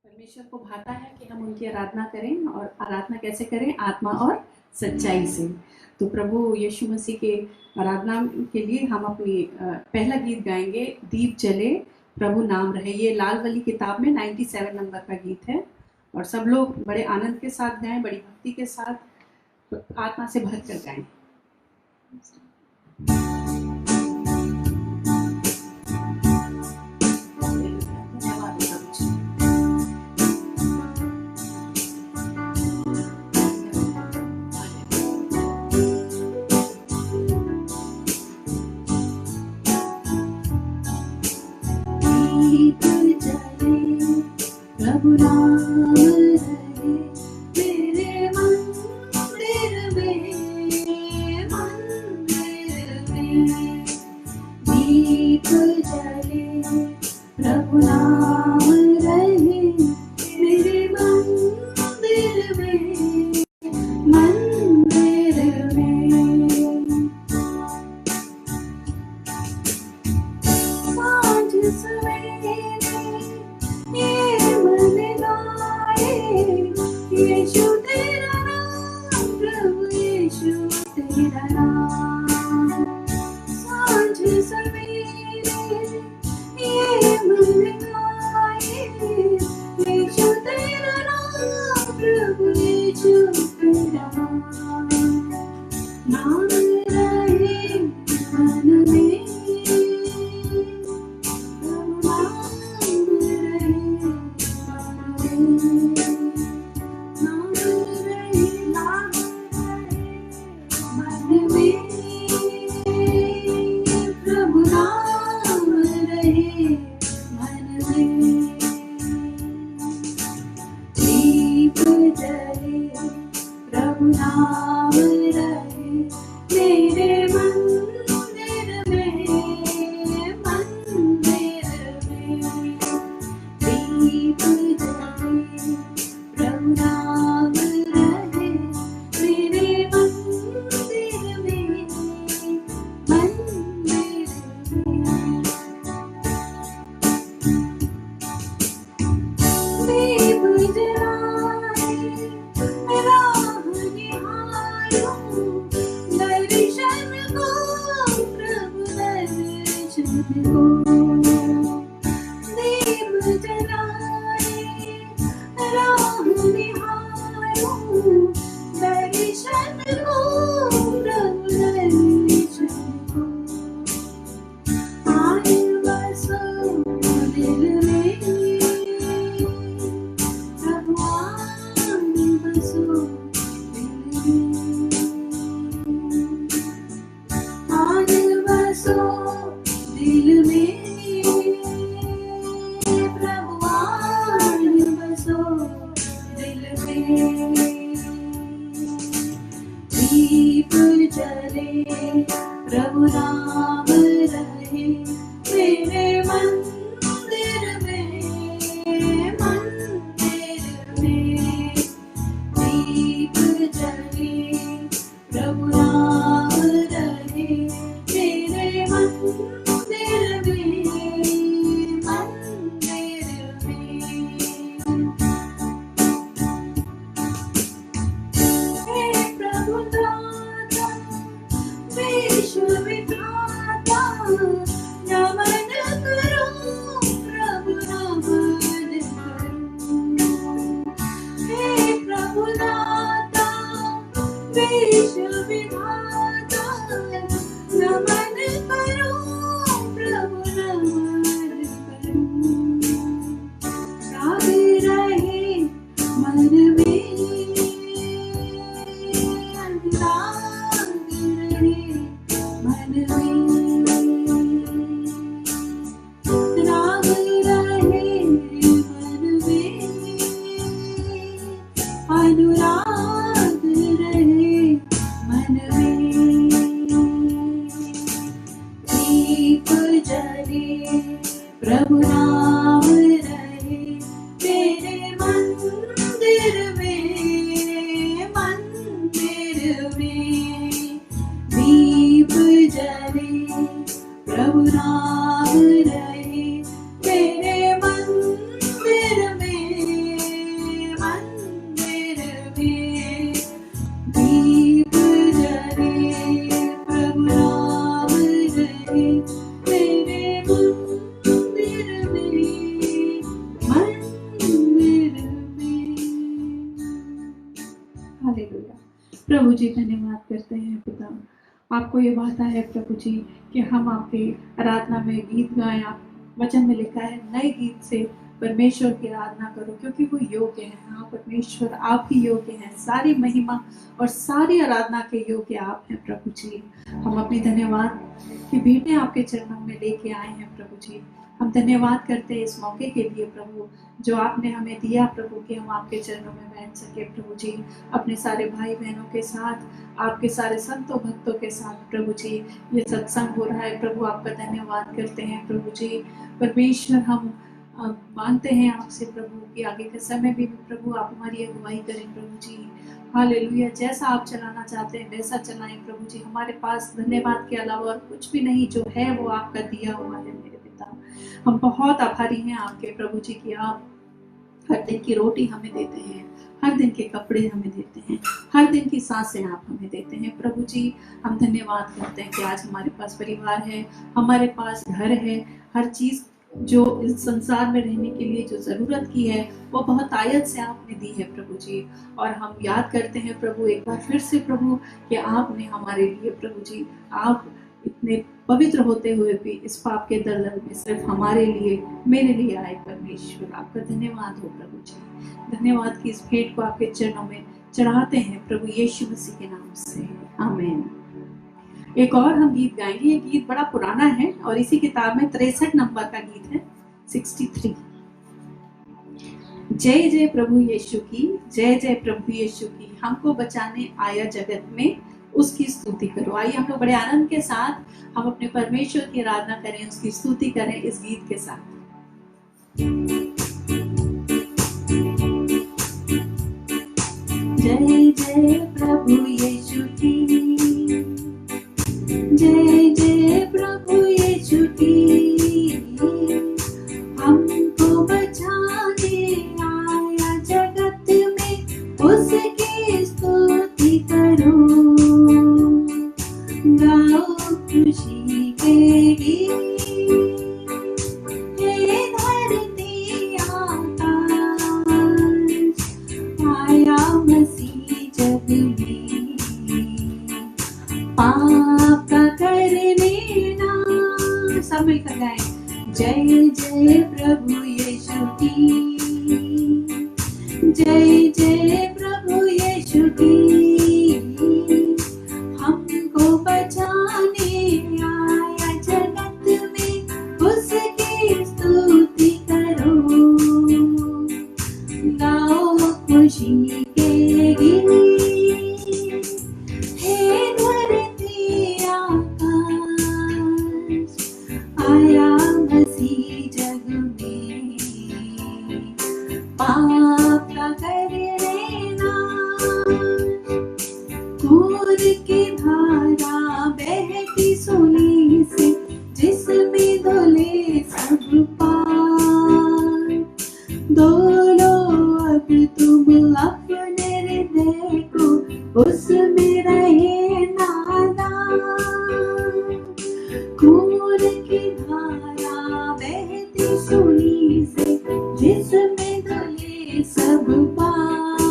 परमेश्वर को भाता है कि हम उनकी आराधना करें, और आराधना कैसे करें? आत्मा और सच्चाई से। तो प्रभु यीशु मसीह के आराधना के लिए हम अपनी पहला गीत गाएंगे, दीप जले प्रभु नाम रहे। ये लाल वाली किताब में 97 नंबर का गीत है, और सब लोग बड़े आनंद के साथ गाएं, बड़ी भक्ति के साथ, तो आत्मा से भर कर गाएं। प्रभु नाम रहे मेरे मंदिर में, मंदिर में दीप जले। प्रभु नाम रहे मेरे मंदिर में, मंदिर में। सांझ सवेरे यीशु तेरा नाम, प्रभु यीशु तेरा नाम। सांझ सवेरे ये मन गाए, यीशु तेरा नाम, प्रभु यीशु तेरा नाम। नाम रहे मन में, नाम रहे मन में। प्रभु नाम रहे मन में, दीप जले। प्रभु नाम रहे मेरे मंदिर में, मंदिर में दीप जले। प्रभु नाम रहे मेरे मंदिर में, मंदिर में। दीप जलाए राह निहारूं, दर्शन को प्रभु दर्शन को। दीप जलाए राह निहारूं, दर्शन को प्रभु दर्शन को। आए बसो दिल में, प्रभु आए बसो दिल में। आए बसो दिल में, प्रभु आए बसो दिल में। दीप जले। प्रभु नाम रहे मेरे मंदिर में, मंदिर में दीप जले। प्रभु नाम रहे मेरे मंदिर में, मंदिर में। हे प्रभु दाता विश्व विधाता, नमन करूं प्रभु नमन करूं। हे प्रभु दाता विश्व विधाता, नमन करूं प्रभु नमन करूं। राग रहे मन में, राग रहे मन में। राग रहे मन में, अनुराग रहे मन में। प्रभु जी धन्यवाद करते हैं पिता। आपको ये बात है प्रभु जी कि हम आपके आराधना में गीत गाएं। आप वचन में लिखा है नए गीत से परमेश्वर की आराधना करो क्योंकि वो योग्य है। हाँ परमेश्वर आप ही योग्य हैं, सारी महिमा और सारी आराधना के योग्य आप हैं प्रभु जी। हम अपनी धन्यवाद की भीटें आपके चरणों में लेके आए हैं प्रभु जी। हम धन्यवाद करते हैं इस मौके के लिए प्रभु जो आपने हमें दिया प्रभु कि हम आपके चरणों में बैठ सके प्रभु जी, अपने सारे भाई बहनों के साथ, आपके सारे संतों भक्तों के साथ प्रभु जी ये सत्संग हो रहा है प्रभु। आपका धन्यवाद करते हैं प्रभु जी। परमेश्वर हम मांगते हैं आपसे प्रभु कि आगे के समय भी प्रभु आप हमारी अगुवाई करें प्रभु जी। हालेलुया, जैसा आप चलाना चाहते हैं वैसा चलाएं प्रभु जी। हमारे पास धन्यवाद के अलावा और कुछ भी नहीं, जो है वो आपका दिया हुआ है मेरे पिता। हम बहुत आभारी हैं आपके प्रभु जी कि आप हर दिन की रोटी हमें देते हैं, हर दिन के कपड़े हमें देते हैं, हर दिन की सांसें आप हमें देते हैं प्रभु जी। हम धन्यवाद करते हैं कि आज हमारे पास परिवार है, हमारे पास घर है, हर चीज़ जो इस संसार में रहने के लिए जो ज़रूरत की है वो बहुत आयत से आपने दी है प्रभु जी। और हम याद करते हैं प्रभु एक बार फिर से प्रभु कि आपने हमारे लिए प्रभु जी, आप इतने पवित्र होते हुए भी इस पाप के दलदल में सिर्फ हमारे लिए, मेरे लिए आए परमेश्वर। आपका धन्यवाद हो प्रभु जी। धन्यवाद की इस भेंट को आपके चरणों में चढ़ाते हैं प्रभु यीशु मसीह के नाम से, आमीन। एक और हम गीत गाएंगे। ये गीत बड़ा पुराना है और इसी किताब में 63 नंबर का गीत है, 63। जय जय प्रभु यीशु की, जय जय प्रभु यीशु की, हमको बचाने आया जगत में उसकी स्तुति करो। आइए हम लोग बड़े आनंद के साथ हम अपने परमेश्वर की आराधना करें, उसकी स्तुति करें इस गीत के साथ। जय जय प्रभु यीशु की, जय जय प्रभु यीशु की, हमको बचाने आया जगत में उसकी स्तुति करो। गाओ खुशी के गीत, हे धरती आकाश, आया मसीह जग में, पाप का करने ना। सब मिलकर गाएं, जय जय प्रभु यीशु की, जय जय प्रभु यीशु की, हमको बचाने आया जगत में उसकी स्तुति करो। गाओ खुशी के गीत, हे धरती आकाश, आया मसीह जग में, पाप का करने ना। खून की धारा बहती सुनी से, जिसमें धुले सब पार। धोलो अब तुम अपने हृदय को, उसमें रहे नादान। खून की धारा बहती सुनी से, जिसमें धुले सब पार।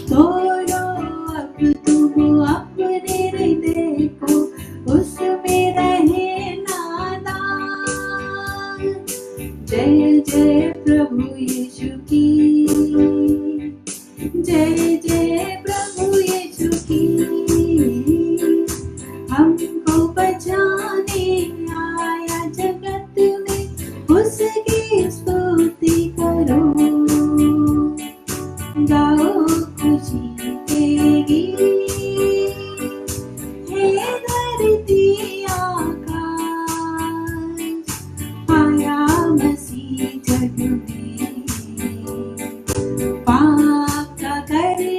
धोलो अब तुम अपने हृदय को, उसमें रहे नादान। जय जय प्रभु यीशु की, जय जय प्रभु यीशु की, हमको बचाने आया जगत में उसकी स्तुति करो। गाओ खुशी के गीत, हे धरती आकाश, आया मसीह जग में, पाप का करने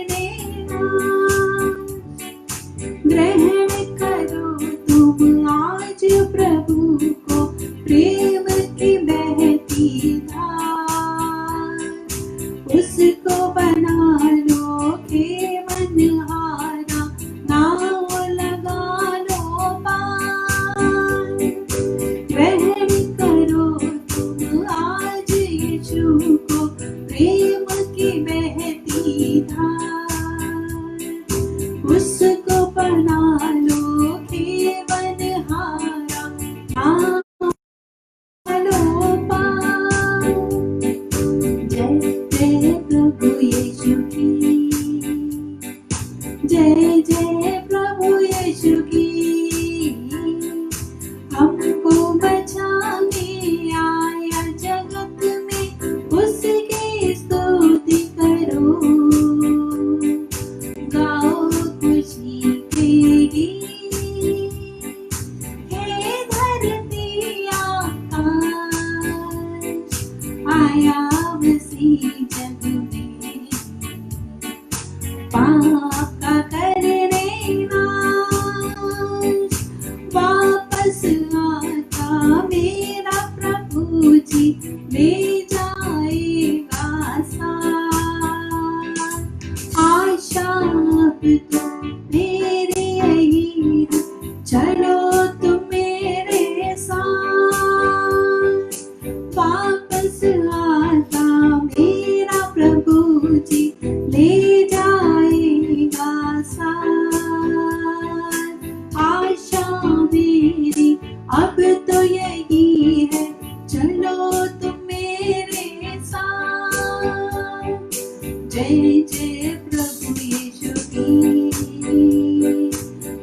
जय जय प्रभु यीशु की,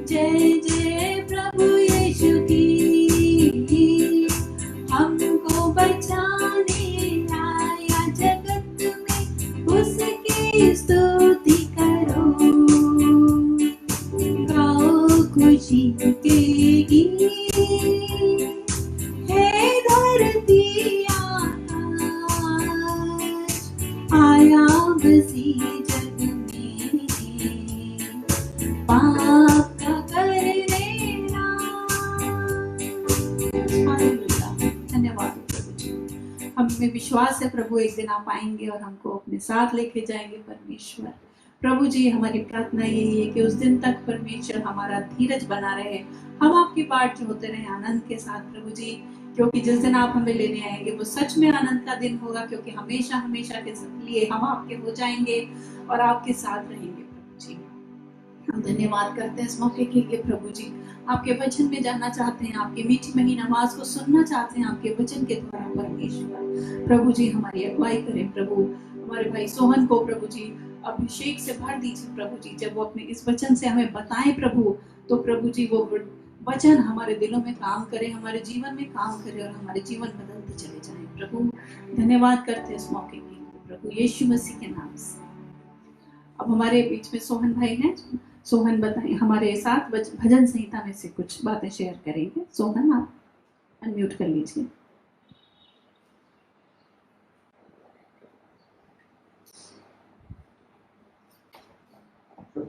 जय जय प्रभु यीशु की। हमको बचाने आया जगत में, उसकी स्तुति करो, गाओ खुशी के गीत। हे धरती आकाश, आया बसी जग में, पाप का करने ना। हालेलुया, धन्यवाद प्रभु जी। हमें विश्वास है प्रभु एक दिन आप आएंगे और हमको अपने साथ लेके जाएंगे परमेश्वर। प्रभु जी हमारी प्रार्थना यही है कि उस दिन तक परमेश्वर हमारा धीरज बना रहे, हम आपकी बाट जो होते रहे आनंद के साथ प्रभु जी, क्योंकि जिस दिन आप हमें लेने आएंगे वो सच में आनंद का दिन होगा, क्योंकि हमेशा हमेशा के लिए हम आपके हो जाएंगे और आपके साथ रहेंगे प्रभु जी। हम धन्यवाद करते हैं इस मौके के लिए प्रभु जी। आपके वचन में जाना चाहते हैं, आपकी मीठी महीन आवाज को सुनना चाहते हैं आपके वचन के द्वारा परमेश्वर। प्रभु जी हमारी अगुवाई करें प्रभु, हमारे भाई सोहन को प्रभु जी अभिषेक से भर दीजिए प्रभु जी। जब वो अपने इस वचन से हमें बताएं प्रभु, तो प्रभु जी वो वचन हमारे दिलों में काम करे, हमारे जीवन में काम करे और हमारे जीवन बदलते चले जाएं प्रभु। धन्यवाद करते हैं इस मौके के लिए प्रभु यीशु मसीह के नाम से। अब हमारे बीच में सोहन भाई हैं, सोहन बताएं हमारे साथ भजन संहिता में से कुछ बातें शेयर करेंगे। सोहन आप अनम्यूट कर लीजिए।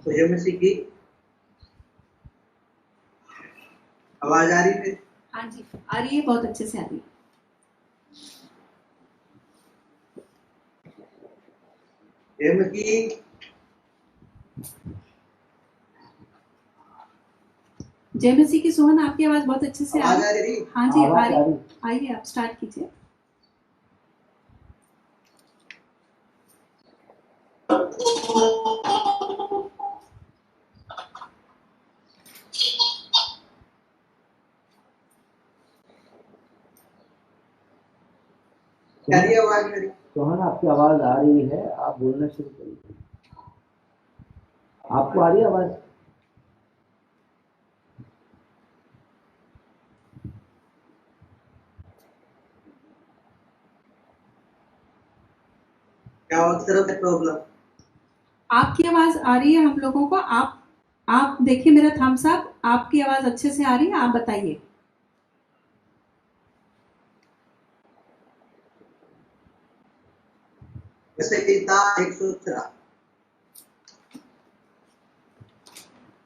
यीशु मसीह की आवाज आ रही है? हाँ जी आ रही है, बहुत अच्छे से आ रही है। यीशु मसीह जय मसीह की। सोहन आपकी आवाज बहुत अच्छे से आ रही है। हाँ जी आ रही। आइए आप स्टार्ट कीजिए। आवाज मेरी सोहन आपकी आवाज आ रही है, आप बोलना शुरू करिए। आपको आ रही है आवाज? क्या प्रॉब्लम? आपकी आवाज आ रही है हम लोगों को। आप देखिए मेरा थम्स अप, आपकी आवाज अच्छे से आ रही है, आप बताइए। संहिता 117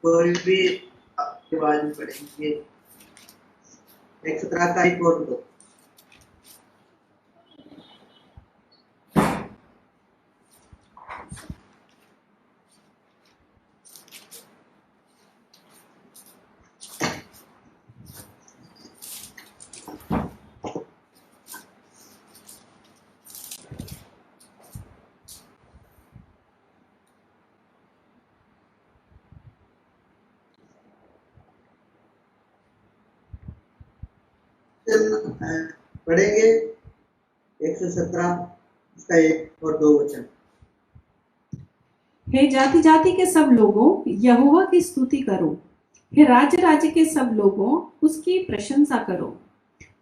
कोई भी आपके आवाज में पढ़ेंगे 117 का रिपोर्ट दो। पढ़ेंगे 117 उसका 1 और 2 वचन। हे जाति जाति के सब लोगों यहोवा की स्तुति करो, हे राज्य राज्य के सब लोगों उसकी प्रशंसा करो,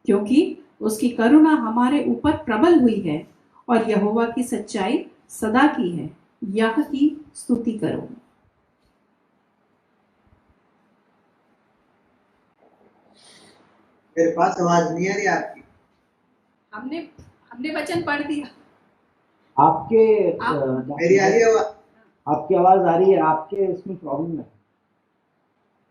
क्योंकि उसकी करुणा हमारे ऊपर प्रबल हुई है और यहोवा की सच्चाई सदा की है, यह की स्तुति करो। मेरे पास आवाज नहीं आ रही आपकी। हमने वचन पढ़ दिया। मेरी आ रही है आवाज? आपकी आवाज आ रही है, आपके इसमें प्रॉब्लम है।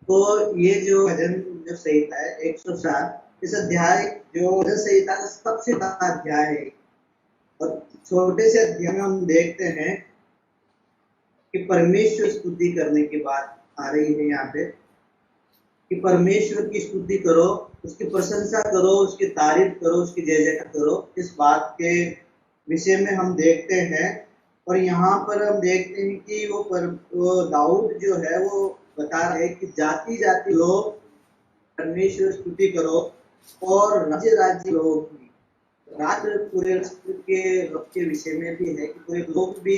तो ये जो भजन जो संहिता है 107, इस अध्याय जो भजन संहिता का सबसे बड़ा अध्याय है, और छोटे से अध्याय में हम देखते हैं कि परमेश्वर स्तुति करने की बात आ रही है यहाँ पे, कि परमेश्वर की स्तुति करो, उसकी प्रशंसा करो, उसकी तारीफ करो, उसकी जय जयकार करो। इस बात के विषय में हम देखते हैं। और यहाँ पर हम देखते हैं कि वो दाऊद जो है वो बता रहे हैं कि जाति जाति लोग परमेश्वर स्तुति करो और राज्य राज्य लोग रात पूरे के वक्त के विषय में भी है कि पूरे लोग भी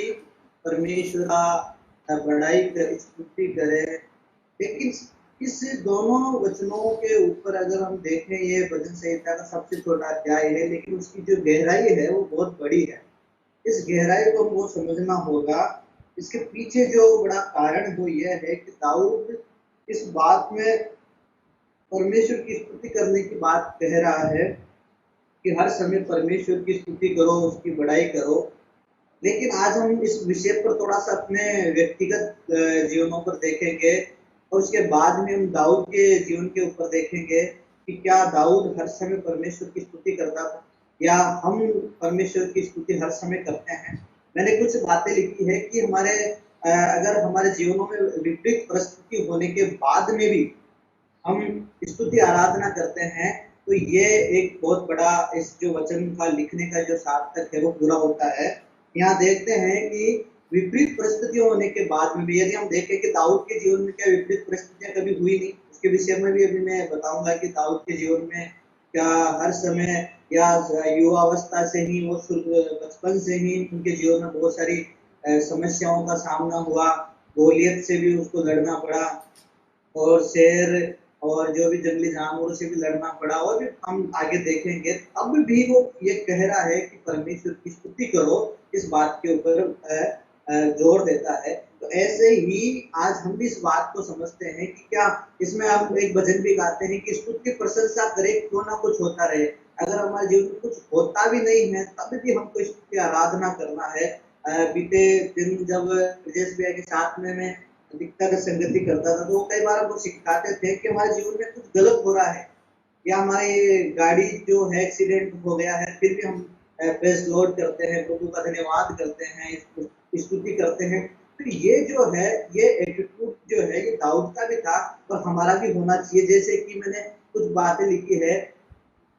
परमेश्वर का बड़ाई कर स्तुति करें। लेकिन इस दोनों वचनों के ऊपर अगर हम देखें, ये भजन संहिता का सबसे छोटा अध्याय है, लेकिन उसकी जो गहराई है वो बहुत बड़ी है। इस गहराई को हमको समझना होगा। इसके पीछे जो बड़ा कारण वो यह है कि दाऊद इस बात में परमेश्वर की स्तुति करने की बात कह रहा है कि हर समय परमेश्वर की स्तुति करो, उसकी बड़ाई करो। लेकिन आज हम इस विषय पर थोड़ा सा अपने व्यक्तिगत जीवनों पर देखेंगे और उसके बाद में हम दाऊद के जीवन के ऊपर देखेंगे कि क्या दाऊद हर समय परमेश्वर की स्तुति करता था या हम परमेश्वर की स्तुति हर समय करते हैं। मैंने कुछ बातें लिखी है कि अगर हमारे जीवनों में विपरीत परिस्थिति होने के बाद में भी हम स्तुति आराधना करते हैं, तो ये एक बहुत बड़ा इस जो वचन का लिखने का जो सार्थक है वो पूरा होता है। यहाँ देखते हैं कि विपरीत परिस्थितियों होने के बाद में भी, यदि हम देखें कि दाऊद के जीवन में क्या विपरीत परिस्थितियां कभी हुई नहीं, उसके विषय में भी अभी मैं बताऊंगा कि दाऊद के जीवन में क्या हर समय या युवावस्था से ही वो बचपन से ही उनके जीवन में बहुत सारी समस्याओं का सामना हुआ। गोलियत से भी उसको लड़ना पड़ा और शेर और जो भी जंगली जानवरों से भी लड़ना पड़ा। और भी हम आगे देखेंगे, तब भी वो ये कह रहा है कि परमेश्वर की स्तुति करो, इस बात के ऊपर जोर देता है। तो ऐसे ही आज हम भी इस बात को समझते हैं कि क्या इसमें हम एक भजन भी गाते हैं कि स्तुति प्रशंसा करे क्यों ना कुछ होता रहे। अगर हमारे जीवन में कुछ होता भी नहीं है तब भी हमको स्तुति आराधना करना है। बीते दिन जब ब्रजेश भैया के साथ में मैं अधिकतर संगति करता था, तो वो कई बार हमको सिखाते थे कि हमारे जीवन में कुछ गलत हो रहा है या हमारी गाड़ी जो है एक्सीडेंट हो गया है, फिर भी हम प्रेस लॉर्ड करते हैं, प्रभु का धन्यवाद करते हैं, स्तुति करते हैं। तो ये जो है, ये एटीट्यूड जो है ये दाऊद का भी था और हमारा भी होना चाहिए। जैसे कि मैंने कुछ बातें लिखी है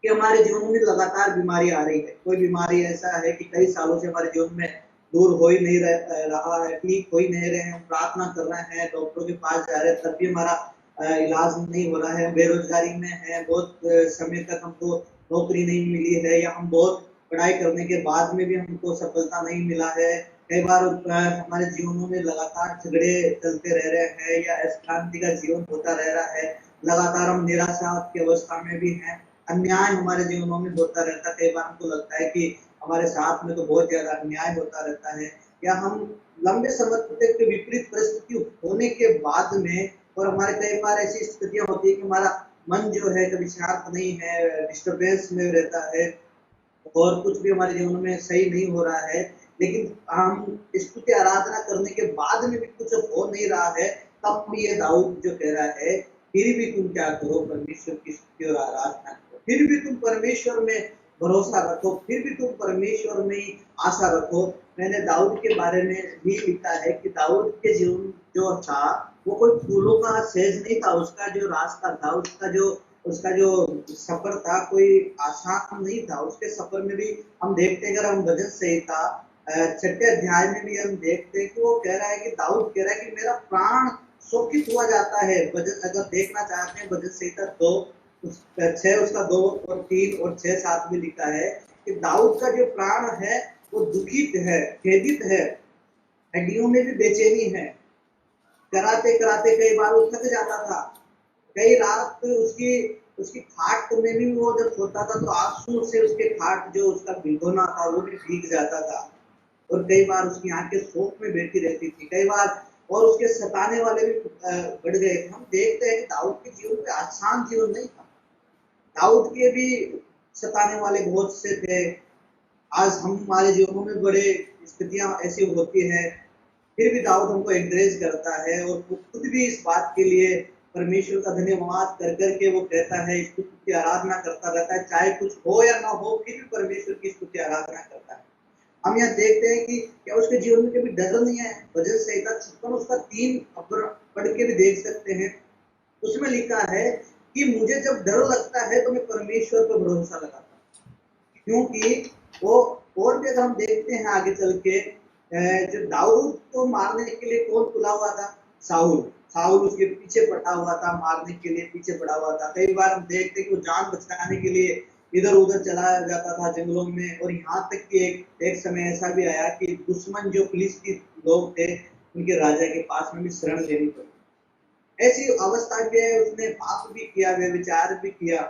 कि हमारे जीवन में लगातार बीमारी आ रही है। कोई बीमारी ऐसा है कि कई सालों से हमारे जीवन में दूर हो ही नहीं रहा है, ठीक हो ही नहीं रहे हैं, हम प्रार्थना कर रहे हैं, डॉक्टरों के पास जा रहे हैं, तब भी हमारा इलाज नहीं हो रहा है, बेरोजगारी में है, बहुत समय तक हमको नौकरी नहीं मिली है, या हम बहुत पढ़ाई करने के बाद में भी हमको सफलता नहीं मिला है। कई बार हमारे जीवनों में लगातार झगड़े चलते रह रहे हैं या अशांति का जीवन होता रह रहा है, लगातार हम निराशा की अवस्था में भी हैं, अन्याय हमारे जीवनों में होता रहता है। कई बार हमको लगता है कि हमारे साथ में तो बहुत ज्यादा अन्याय होता रहता है, या हम लंबे समय तक विपरीत परिस्थिति होने के बाद में, और हमारे कई बार ऐसी स्थितियां होती है कि हमारा मन जो है कभी शांत नहीं है, डिस्टर्बेंस में रहता है और कुछ भी हमारे जीवन में सही नहीं हो रहा है, लेकिन हम स्तुति आराधना करने के बाद में भी कुछ हो नहीं रहा है, तब भी ये दाऊद जो कह रहा है, फिर भी तुम क्या करो, परमेश्वर की स्तुति और आराधना करो, फिर भी तुम परमेश्वर में भरोसा रखो, फिर भी तुम परमेश्वर में ही आशा रखो। मैंने दाऊद के बारे में भी लिखा है कि दाऊद के जीवन जो था वो कोई फूलों का सेज नहीं था, उसका जो रास्ता था, उसका जो सफर था कोई आसान नहीं था। उसके सफर में भी हम देखते हैं, अगर हम भजन संहिता 6 अध्याय में भी हम देखते हैं कि वो कह रहा है कि दाऊद कह रहा है कि मेरा प्राण शोकित हुआ जाता है। भजन अगर देखना चाहते हैं भजन संहिता 2 6 उसका 2 और 3 और 6 7 में लिखा है कि दाऊद का जो प्राण है वो दुखित है, खेदित है, हड्डियों में भी बेचैनी है, कराते कराते कई बार वो थक जाता था। कई रात उसकी खाट में भी वो जब सोता था तो आंसू से उसके खाट जो उसका भिगोना था वो भी भीग जाता था, और कई बार उसकी आंखें शोक में बैठी रहती थी, कई बार और उसके सताने वाले भी बढ़ गए थे। हम देखते हैं कि दाऊद के जीवन में आसान जीवन नहीं था, दाऊद के भी सताने वाले बहुत से थे। आज हमारे जीवनों में बड़े स्थितियां ऐसी होती है, फिर भी दाऊद हमको एनकरेज करता है और वो खुद भी इस बात के लिए परमेश्वर का धन्यवाद कर करके वो कहता है, स्तुति आराधना करता रहता है, चाहे कुछ हो या ना हो फिर भी परमेश्वर की स्तुति आराधना करता है। हम यहाँ देखते हैं कि क्या उसके जीवन में कभी डर नहीं है। भजन संहिता 56 उसका 3 पढ़ के भी देख सकते हैं। उसमें लिखा है कि मुझे जब डर लगता है तो मैं परमेश्वर पर भरोसा लगाता हूँ, क्योंकि वो और भी अगर हम देखते हैं आगे चल के, जो दाऊद को मारने के लिए कौन तुला हुआ था, साउल उसके पीछे पड़ा हुआ था, मारने के लिए पीछे पड़ा हुआ था। कई बार हम देखते हैं कि वो जान बचाने के लिए इधर उधर चला जाता था जंगलों में, और यहाँ तक कि एक समय ऐसा भी आया कि दुश्मन जो फिलिस्ती लोग थे उनके राजा के पास में भी शरण लेनी पड़ी। ऐसी अवस्था में उसने पाप भी किया, व्यभिचार भी किया।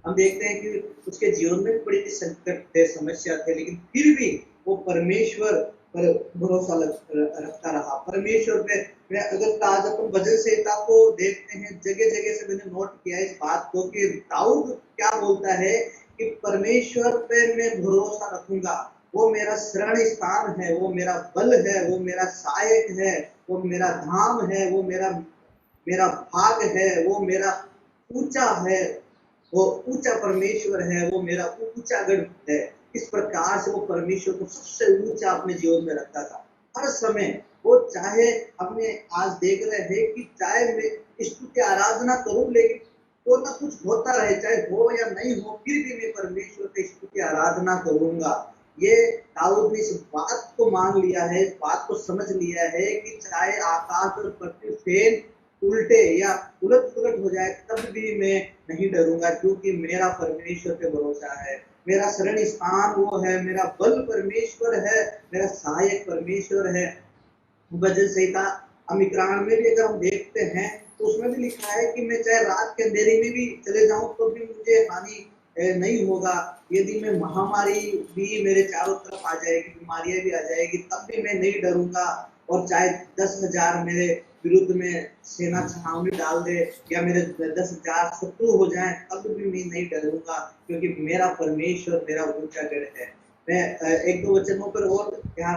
हम देखते हैं कि उसके जीवन में बड़ी संकट थे, समस्या थे, लेकिन फिर भी वो परमेश्वर पर भरोसा रखता रहा। परमेश्वर पे अगर आज अपन भजन संहिता को देखते हैं, जगह जगह से मैंने नोट किया इस बात को कि दाऊद क्या बोलता है कि परमेश्वर पे मैं भरोसा रखूंगा, वो मेरा शरण स्थान है, वो मेरा बल है, वो मेरा सहायक है, वो मेरा धाम है, वो मेरा मेरा भाग है, वो मेरा ऊंचा है, वो ऊंचा परमेश्वर है, वो मेरा ऊंचा गढ़ है। इस प्रकार से वो परमेश्वर को सबसे ऊंचा अपने जीवन में रखता था हर समय। वो चाहे हमने आज देख रहे हैं कि चाहे मैं स्तुति आराधना करूं, लेकिन तो ना कुछ होता रहे, चाहे हो या नहीं हो, फिर भी मैं परमेश्वर की स्तुति आराधना करूंगा। ये दाऊद ने इस बात को मान लिया है, इस बात को समझ लिया है कि चाहे आकाश और पृथ्वी फेल उल्टे या उलट पुलट हो जाए तब भी मैं नहीं डरूंगा, क्योंकि मेरा परमेश्वर पे भरोसा है। मेरा शरण स्थान वो है, मेरा बल परमेश्वर है, मेरा सहायक परमेश्वर है। भजन संहिता अमिक्राण में भी अगर हम देखते हैं तो उसमें भी लिखा है कि मैं चाहे रात के अंधेरे में भी चले जाऊं तो भी मुझे हानि नहीं होगा। यदि मैं महामारी भी मेरे चारों तरफ आ जाएगी, बीमारियां भी आ जाएगी, तब भी मैं नहीं डरूंगा। और चाहे 10,000 मेरे विरुद्ध में सेना छावनी डाल दे या मेरे 10,000 शत्रु हो जाएं, तब भी मैं नहीं डरूंगा, क्योंकि मेरा परमेश्वर मेरा ऊंचा गढ़ है। मैं एक दो वचनों पर और ध्यान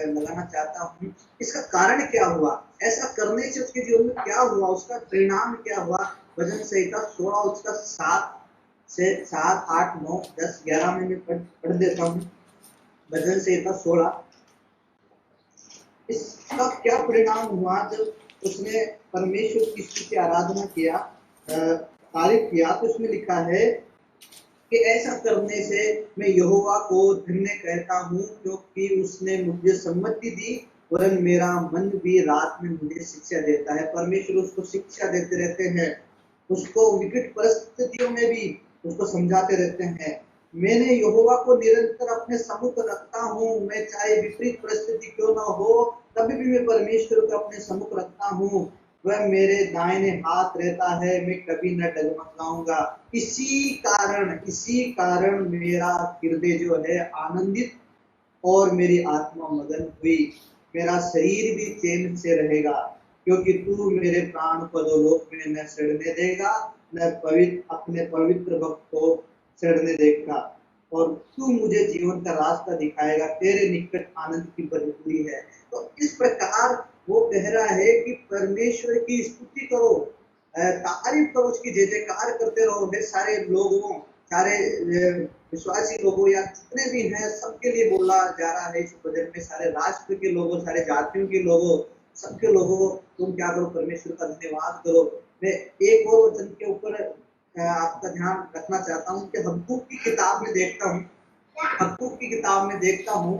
लगाना चाहता हूँ। इसका कारण क्या हुआ, ऐसा करने से उसके जीवन में क्या हुआ, उसका परिणाम क्या हुआ। भजन संहिता 16 उसका 7 से 7, 8, 9, 10, 11 में मैं पढ़ देता हूँ। भजन संहिता 16, इसका क्या परिणाम हुआ जब उसने परमेश्वर की स्तुति आराधना किया, तारीफ किया। तो उसमें लिखा है कि ऐसा करने से मैं यहोवा को धन्य कहता हूँ, क्योंकि उसने मुझे सम्मति दी, वरन मेरा मन भी रात में मुझे शिक्षा देता है। परमेश्वर उसको शिक्षा देते रहते हैं, उसको विकट परिस्थितियों में भी उसको समझाते रहते हैं। मैंने यहोवा को निरंतर अपने सम्मुख रखता हूँ, मैं चाहे विपरीत परिस्थिति क्यों न हो, तभी भी मैं परमेश्वर को अपने सम्मुख रखता हूँ। वह मेरे दाहिने हाथ रहता है, मैं कभी न डगमगाऊंगा। इसी कारण मेरा हृदय जो है आनंदित और मेरी आत्मा मगन हुई। मेरा शरीर भी चैन से रहेगा, क्योंकि तू मेरे प्राण को अधोलोक में न सड़ने देगा, न अपने पवित्र भक्त को सड़ने देगा। और तू मुझे जीवन का रास्ता दिखाएगा, तेरे निकट आनंद की बदबू है। तो इस प्रकार वो कह रहा है कि परमेश्वर की स्तुति करो, तारीफ करो, उसकी जय जयकार करते रहो। ढेर सारे लोगों, सारे विश्वासी लोगों या जितने भी हैं, सबके लिए बोला जा रहा है इस भजन में। सारे राष्ट्र के लोगों, सारे जातियों के लोगों, सबके लोगों, तुम क्या करो, परमेश्वर का धन्यवाद करो। मैं एक और वचन के ऊपर आपका ध्यान रखना चाहता हूँ कि हबक्कूक की किताब में देखता हूँ, हबक्कूक की किताब में देखता हूँ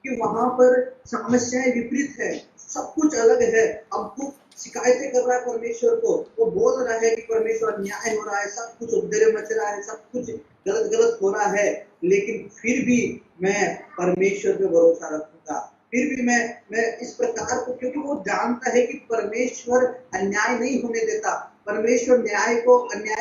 कि वहां पर समस्याएं विपरीत है, सब कुछ अलग है। हबक्कूक शिकायतें कर रहा है परमेश्वर को, वो बोल रहा है कि परमेश्वर अन्याय हो रहा है, सब कुछ उपद्रव मच रहा है, सब कुछ गलत गलत हो रहा है, लेकिन फिर भी मैं परमेश्वर पे भरोसा रखूंगा। फिर भी मैं इस प्रकार को, क्योंकि वो जानता है कि परमेश्वर अन्याय नहीं होने देता, परमेश्वर अन्याय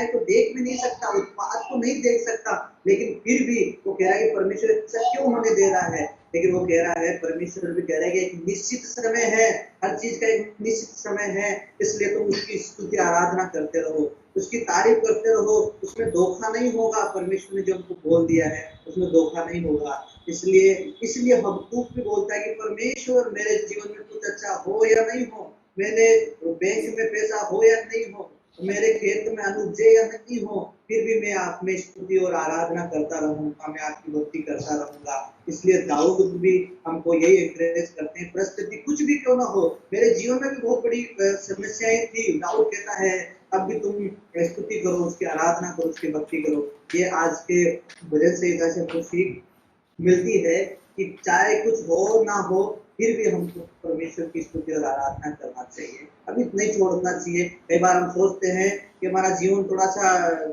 को देख भी नहीं सकता, उत्पात को नहीं देख सकता, लेकिन फिर भी वो कह रहा है कि परमेश्वर ऐसा क्यों होने दे रहा है। लेकिन वो कह रहा है, परमेश्वर भी कह रहा है कि एक निश्चित समय है, हर चीज का एक निश्चित समय है, इसलिए तुम उसकी स्तुति आराधना करते रहो, उसकी तारीफ करते रहो, उसमें धोखा नहीं होगा। परमेश्वर ने जो हमको बोल दिया है उसमें धोखा नहीं होगा। इसलिए हबक्कूक भी बोलता है कि परमेश्वर मेरे जीवन में कुछ अच्छा हो या नहीं हो, मेरे बैंक में पैसा हो या नहीं हो, मेरे खेत में अनुजय या नहीं हो, फिर भी मैं आप में स्तुति और आराधना करता रहूंगा, मैं आपकी भक्ति करता रहूंगा। इसलिए दाऊद भी हमको यही एनकरेज करते हैं, परिस्थिति कुछ भी क्यों ना हो। मेरे जीवन में भी बहुत बड़ी समस्याएं थी, दाऊद कहता है तब भी तुम स्तुति करो, उसकी आराधना करो, उसकी भक्ति करो। ये आज के भजन संहिता से हमको सीख मिलती है कि चाहे कुछ हो ना हो, फिर भी हमको परमेश्वर की स्तुति और आराधना करना चाहिए, अभी नहीं छोड़ना चाहिए। कई बार हम सोचते हैं कि हमारा जीवन थोड़ा सा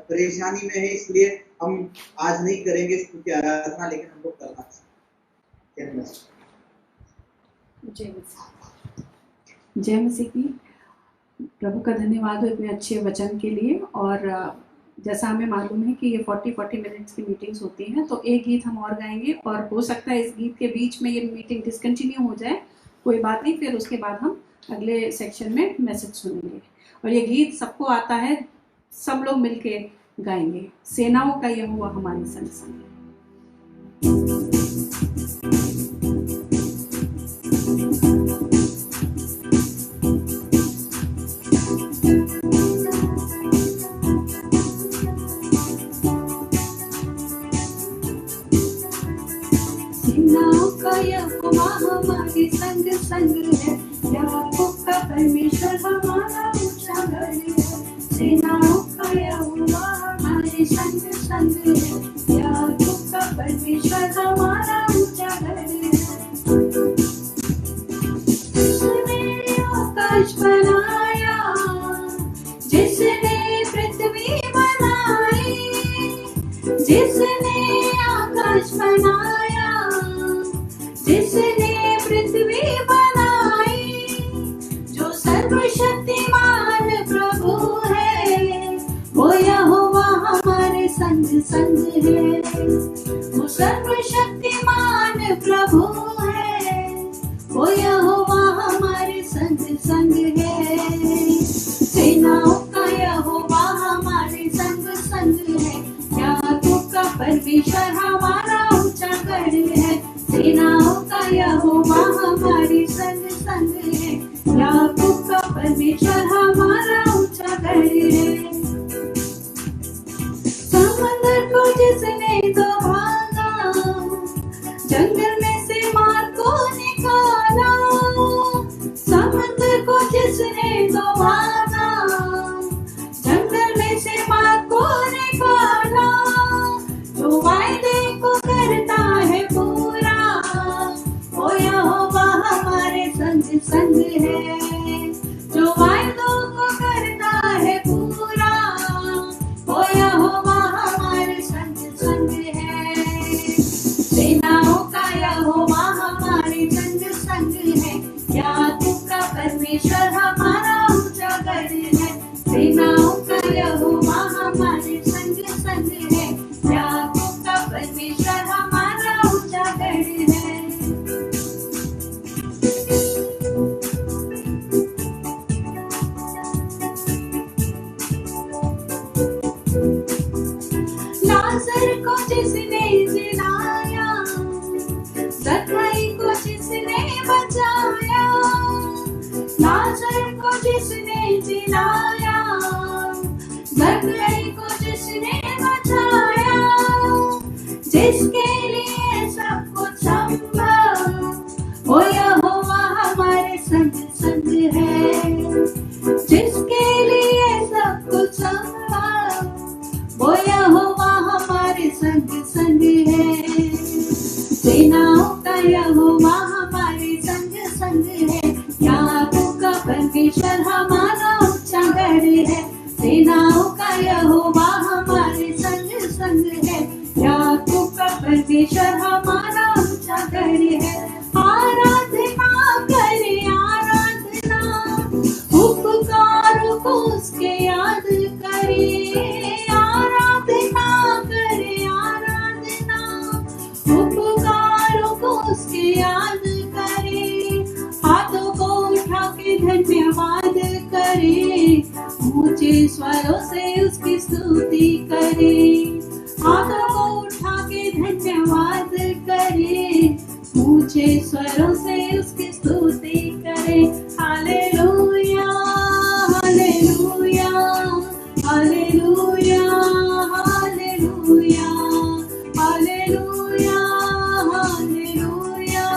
परेशानी में है, इसलिए हम आज नहीं करेंगे स्तुति आराधना, लेकिन हमको करना चाहिए। जय मसीह की। प्रभु का धन्यवाद हो इतने अच्छे वचन के लिए। और जैसा हमें मालूम है कि ये 40 मिनट्स की मीटिंग्स होती हैं, तो एक गीत हम और गाएंगे और हो सकता है इस गीत के बीच में ये मीटिंग डिसकंटिन्यू हो जाए, कोई बात नहीं, फिर उसके बाद हम अगले सेक्शन में मैसेज सुनेंगे। और ये गीत सबको आता है, सब लोग मिलके गाएंगे। सेनाओं का यहोवा हमारे संग संग। सेनाओं का यहोवा हमारे संग संग है, याकूब का परमेश्वर हमारा ऊंचा गढ़ है। सेनाओं का यहोवा हमारे संग संग है, याकूब का परमेश्वर हमारा ऊंचा गढ़ है। जिसने आकाश बनाया, जिसने पृथ्वी बनाई, जिसने आकाश बनाया, जिसने पृथ्वी बनाई, जो सर्वशक्तिमान प्रभु है, वो यहोवा हमारे संग संग है। वो सर्वशक्तिमान प्रभु है, वो यहोवा हमारे संग संग है। सेनाओं का यहोवा हमारे संग संग है, याकूब का परमेश्वर हमारा ऊंचा गढ़ है। सेनाओं का यहोवा हमारे संग संग है, याकूब का परमेश्वर हमारा ऊंचा गढ़ है। समंदर को जिसने दबाना, जंगल में से मार को निकाला, समंदर को जिसने दबाना, जंगल में से मार को निकाला, जो वायदे को करता है पूरा, वो यहोवा हमारे संग संग है। जो वायदों को करता है पूरा, वो यहोवा हमारे संग संग है। सेनाओं का यहोवा हमारे संग संग है, याकूब का परमेश्वर हमारा ऊंचा गढ़ है। सेनाओं का यहोवा हमारे संग संग है, याकूब का परमेश्वर हमारा ऊंचा गढ़ है। लाजर को जिसने जिलाया, जक्कई को जिसने बचाया, लाजर को जिसने जिलाया, जक्कई को जिसने बचाया, जिसके लिए सब कुछ संभव, वो यहोवा हमारे संग संग है। जिसके लिए सब कुछ संभव, वो यहोवा हमारे संग संग है। सेनाओं का यहोवा हमारे संग संग है, याकूब का परमेश्वर हमारा ऊंचा गढ़ है। सेनाओं का यहोवा हमारे संग संग है, याकूब का परमेश्वर हमारा ऊंचा गढ़ है। आराधना करे आराधना, उपकारों को उसके याद करे। आराधना करे आराधना, उपकारों को उसके याद करे। हाथों को उठा के धन्यवाद करे, ऊंचे स्वरों से उसकी स्तुति करे। हाथों को उठा के धन्यवाद करे, ऊंचे स्वरों से उसकी स्तुति करे। Hallelujah hallelujah hallelujah hallelujah hallelujah hallelujah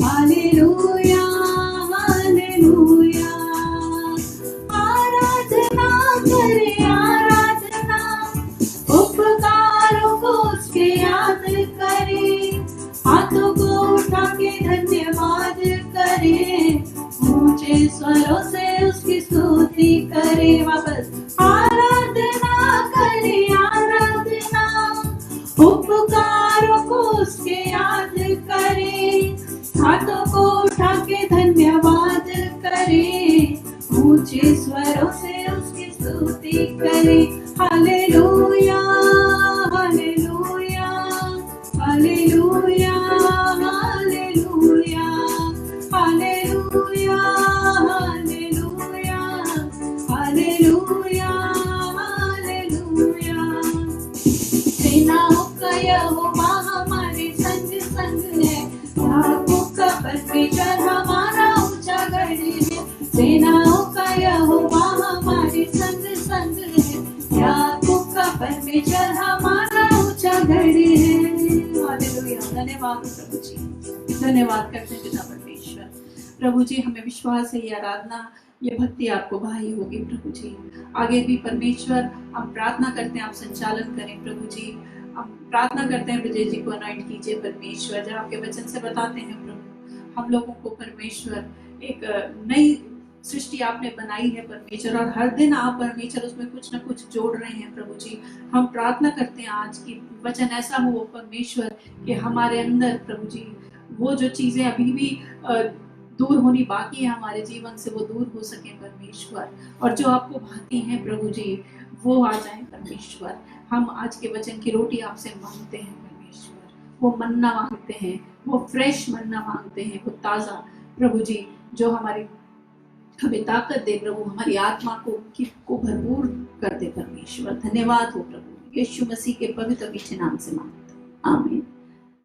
hallelujah hallelujah. आराधना करे आराधना, उपकारों को उसके याद करे। हाथों को उठा के धन्यवाद करे, ऊंचे स्वरों से उसकी स्तुति करे। वापस आराधना करे आराधना, हाथों को उठा के धन्यवाद करें, ऊंचे स्वरों से उसकी स्तुति करें। Hallelujah hallelujah hallelujah hallelujah hallelujah hallelujah hallelujah hallelujah. सेनाओं का यहोवा हमारे संग संग है, याकूब का परमेश्वर हमारा ऊंचा गढ़ है। सेनाओं का यहोवा हमारे संग संग है, याकूब का परमेश्वर हमारा ऊंचा गढ़ है। हालेलुया। धन्यवाद प्रभु जी, धन्यवाद करते हैं पिता परमेश्वर। प्रभु जी हमें विश्वास है ये आराधना, ये भक्ति आपको भाई होगी प्रभु जी। आगे भी परमेश्वर हम प्रार्थना करते हैं, आप संचालन करें प्रभु जी। हम प्रार्थना करते हैं विजय जी को अनॉइंट कीजिए परमेश्वर, जब आपके वचन से बताते हैं प्रभु हम लोगों को परमेश्वर एक नई सृष्टि आपने बनाई है परमेश्वर, और हर दिन आप परमेश्वर उसमें कुछ न कुछ जोड़ रहे हैं प्रभु जी। हम प्रार्थना करते हैं आज की वचन ऐसा हो परमेश्वर कि हमारे अंदर प्रभु जी वो जो चीजें अभी भी दूर होनी बाकी है हमारे जीवन से, वो दूर हो सके परमेश्वर, और जो आपको भाती हैं प्रभु जी वो आ जाए परमेश्वर। हम आज के वचन की रोटी आपसे मांगते हैं परमेश्वर, वो मन्ना मांगते हैं, वो फ्रेश मन्ना मांगते हैं, वो ताज़ा प्रभु जी जो हमारी हमें ताकत दे प्रभु, हमारी आत्मा को भरपूर कर दे परमेश्वर। धन्यवाद हो प्रभु, यीशु मसीह के पवित्र मीठे नाम से मांगते हैं, आमीन।